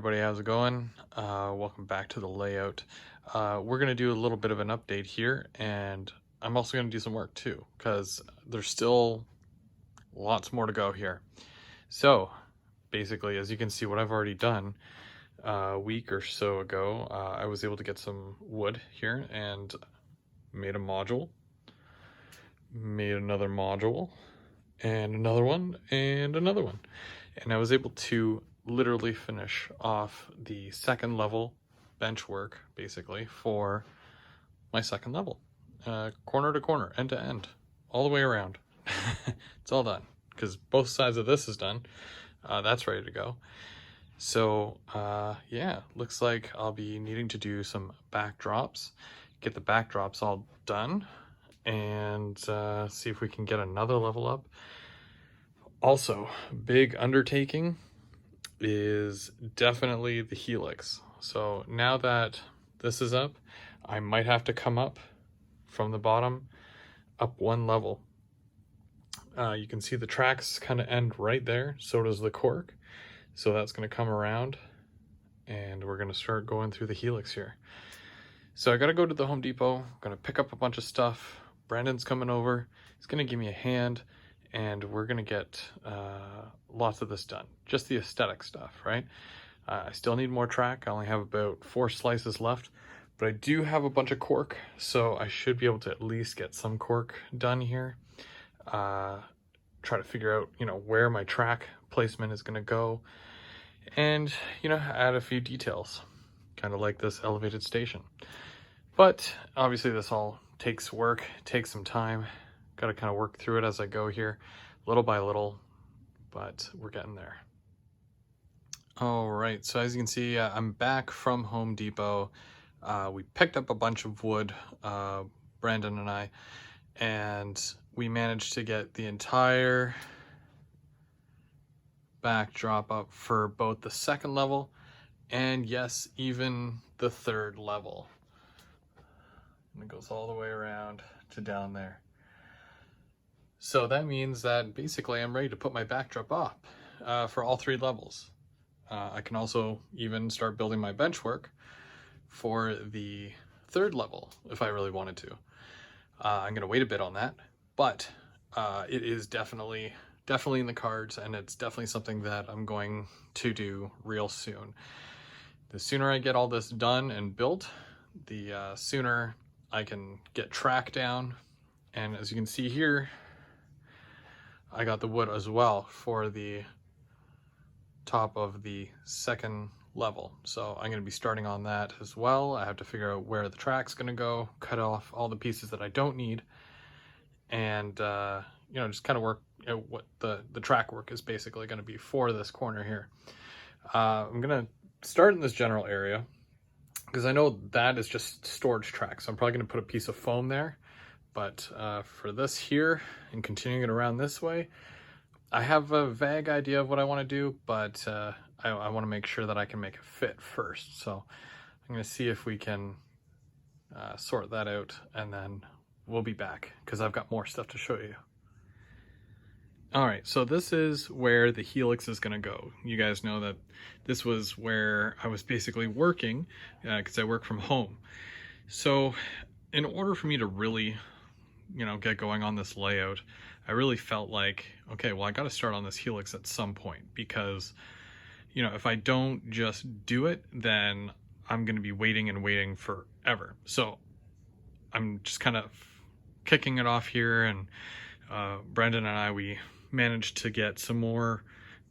everybody, how's it going? Welcome back to the layout. We're going to do a little bit of an update here, and I'm also going to do some work too, because there's still lots more to go here. So, basically, as you can see what I've already done, a week or so ago, I was able to get some wood here and made a module, made another module, and another one, and another one. And I was able to literally finish off the second level bench work, basically, for my second level. Corner to corner, end to end, all the way around. It's all done, because both sides of this is done. That's ready to go. So, yeah, looks like I'll be needing to do some backdrops, get the backdrops all done, and see if we can get another level up. Also, big undertaking is definitely the Helix. So now that this is up, I might have to come up from the bottom up one level. You can see the tracks kind of end right there. So does the cork. So that's going to come around and we're going to start going through the Helix here. So I got to go to the Home Depot. I'm going to pick up a bunch of stuff. Brandon's coming over. He's going to give me a hand. And we're gonna get lots of this done. Just the aesthetic stuff, right? I still need more track. I only have about 4 slices left, but I do have a bunch of cork, so I should be able to at least get some cork done here. Try to figure out, where my track placement is gonna go, and add a few details, kind of like this elevated station. But obviously, this all takes work, takes some time. Got to kind of work through it as I go here, little by little, but we're getting there. All right, so as you can see, I'm back from Home Depot. We picked up a bunch of wood, Brandon and I, and we managed to get the entire backdrop up for both the second level and, yes, even the third level. And it goes all the way around to down there. So that means that basically I'm ready to put my backdrop up for all 3 levels. I can also even start building my bench work for the 3rd level if I really wanted to. I'm going to wait a bit on that, but it is definitely in the cards, and it's definitely something that I'm going to do real soon. The sooner I get all this done and built, the sooner I can get track down. And as you can see here, I got the wood as well for the top of the second level. So I'm going to be starting on that as well. I have to figure out where the track's going to go, cut off all the pieces that I don't need, and just kind of work out what the track work is basically going to be for this corner here. I'm going to start in this general area because I know that is just storage track. So I'm probably going to put a piece of foam there. But for this here and continuing it around this way, I have a vague idea of what I want to do, but I want to make sure that I can make it fit first. So I'm going to see if we can sort that out, and then we'll be back because I've got more stuff to show you. All right, so this is where the Helix is going to go. You guys know that this was where I was basically working because I work from home. So in order for me to really get going on this layout, I really felt like, okay, well, I got to start on this Helix at some point, because if I don't just do it, then I'm going to be waiting and waiting forever. So I'm just kind of kicking it off here, and Brandon and I, we managed to get some more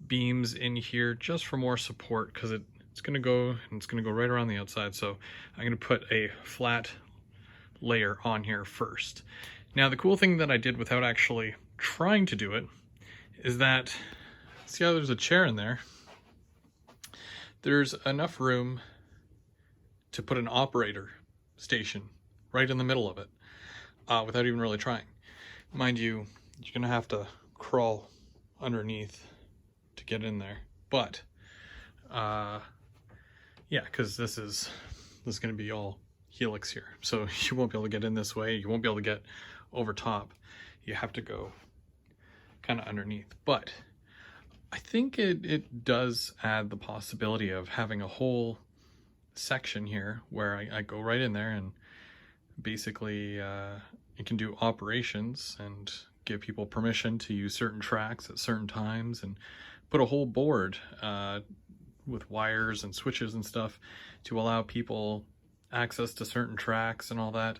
beams in here just for more support, because it's going to go, and it's going to go right around the outside. So I'm going to put a flat layer on here first. Now, the cool thing that I did without actually trying to do it is that, see how there's a chair in there? There's enough room to put an operator station right in the middle of it without even really trying. Mind you, you're going to have to crawl underneath to get in there. But, yeah, because this is going to be all Helix here. So you won't be able to get in this way. You won't be able to get over top. You have to go kind of underneath. But I think it does add the possibility of having a whole section here where I go right in there and basically you can do operations and give people permission to use certain tracks at certain times, and put a whole board with wires and switches and stuff to allow people access to certain tracks and all that.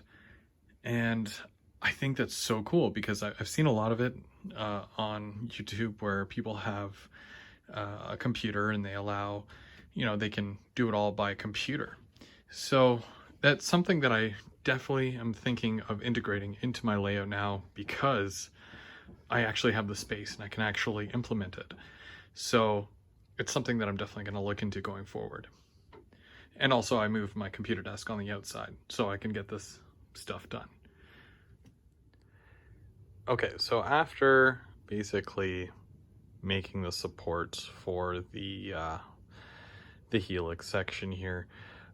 And I think that's so cool because I've seen a lot of it on YouTube where people have a computer and they allow, they can do it all by computer. So that's something that I definitely am thinking of integrating into my layout now, because I actually have the space and I can actually implement it. So it's something that I'm definitely going to look into going forward. And also I moved my computer desk on the outside so I can get this stuff done. Okay, so after basically making the supports for the Helix section here,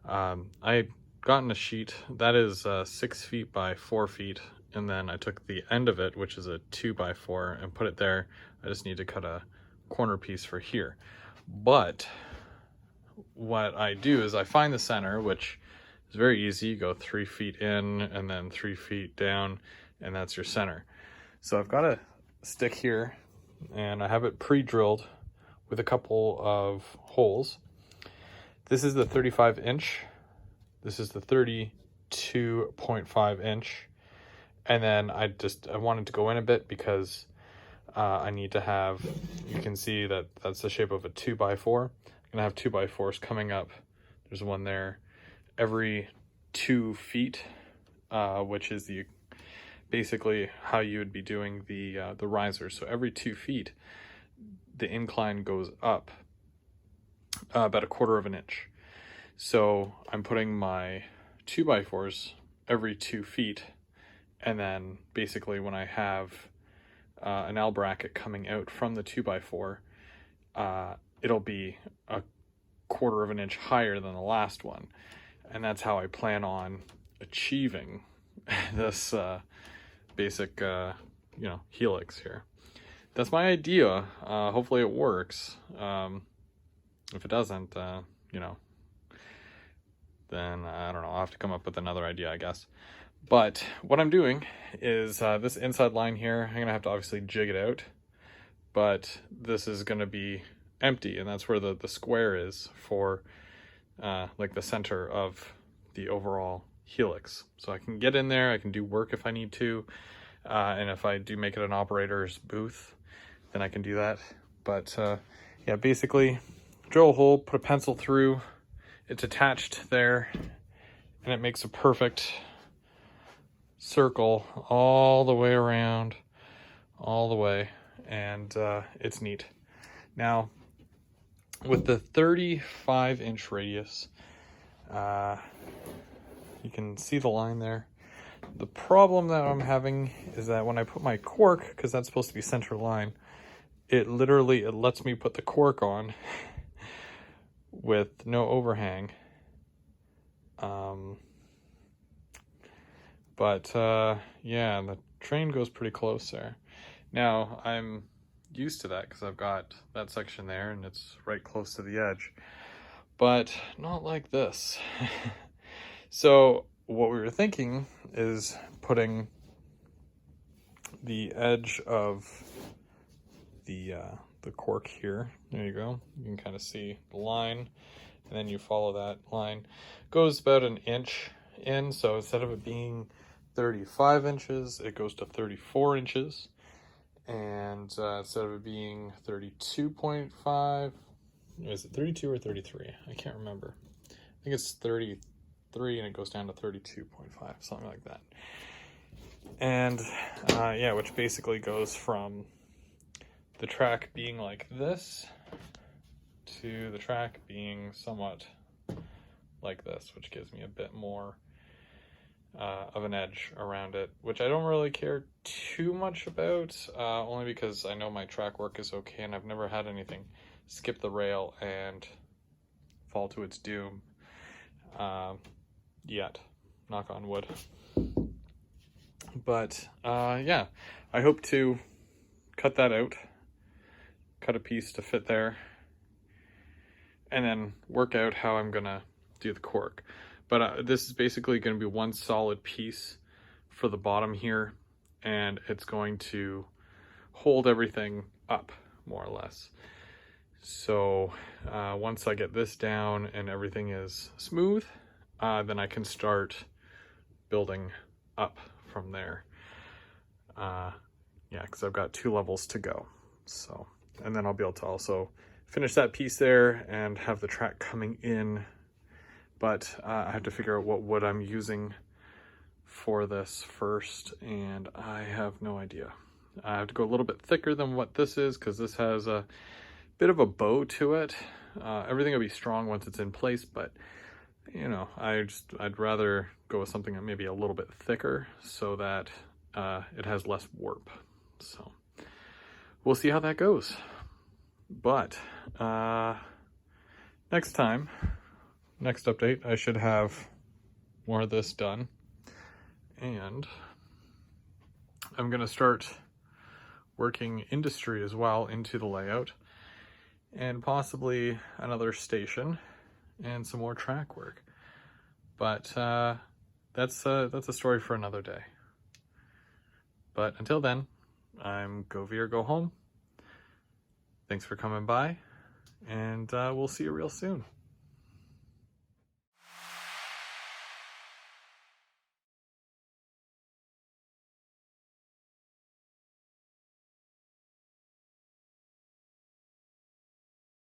I gotten a sheet that is 6 feet by 4 feet, and then I took the end of it, which is a 2x4, and put it there. I just need to cut a corner piece for here. But what I do is I find the center, which is very easy. You go 3 feet in and then 3 feet down, and that's your center. So I've got a stick here and I have it pre-drilled with a couple of holes. This is the 35 inch. This is the 32.5 inch. And then I wanted to go in a bit because I need to have, you can see that that's the shape of a 2x4. I'm gonna have 2x4s coming up. There's one there every 2 feet, which is basically how you would be doing the riser. So every 2 feet, the incline goes up about 1/4 of an inch. So I'm putting my 2x4s every 2 feet, and then basically when I have an L bracket coming out from the 2x4, it'll be 1/4 of an inch higher than the last one. And that's how I plan on achieving this basic Helix here. That's my idea. Hopefully it works. If it doesn't, then I don't know, I'll have to come up with another idea, I guess. But what I'm doing is this inside line here, I'm gonna have to obviously jig it out, but this is gonna be empty, and that's where the square is for like the center of the overall Helix. So I can get in there, I can do work if I need to, and if I do make it an operator's booth, then I can do that. But yeah, basically drill a hole, put a pencil through, it's attached there, and it makes a perfect circle all the way around, all the way, and it's neat. Now, with the 35 inch radius, you can see the line there. The problem that I'm having is that when I put my cork, because that's supposed to be center line, it lets me put the cork on with no overhang. Yeah, the train goes pretty close there. Now, I'm used to that because I've got that section there and it's right close to the edge, but not like this. So what we were thinking is putting the edge of the cork here. There you go. You can kind of see the line, and then you follow that line. It goes about an inch in, so instead of it being 35 inches, it goes to 34 inches. And instead of it being 32.5, is it 32 or 33? I can't remember. I think it's 33 and it goes down to 32.5, something like that. And yeah, which basically goes from the track being like this to the track being somewhat like this, which gives me a bit more of an edge around it, which I don't really care too much about, only because I know my track work is okay and I've never had anything skip the rail and fall to its doom yet, knock on wood. But yeah, I hope to cut that out cut a piece to fit there, and then work out how I'm gonna do the cork. But this is basically going to be one solid piece for the bottom here, and it's going to hold everything up more or less. So once I get this down and everything is smooth, then I can start building up from there. Yeah, because I've got 2 levels to go. So, and then I'll be able to also finish that piece there and have the track coming in. But I have to figure out what wood I'm using for this first, and I have no idea. I have to go a little bit thicker than what this is, because this has a bit of a bow to it. Everything will be strong once it's in place, but you know, I'd rather go with something that maybe a little bit thicker so that it has less warp. So we'll see how that goes. But next update, I should have more of this done, and I'm gonna start working industry as well into the layout, and possibly another station and some more track work. But that's a story for another day. But until then, I'm Go Veer, Go Home. Thanks for coming by, and we'll see you real soon.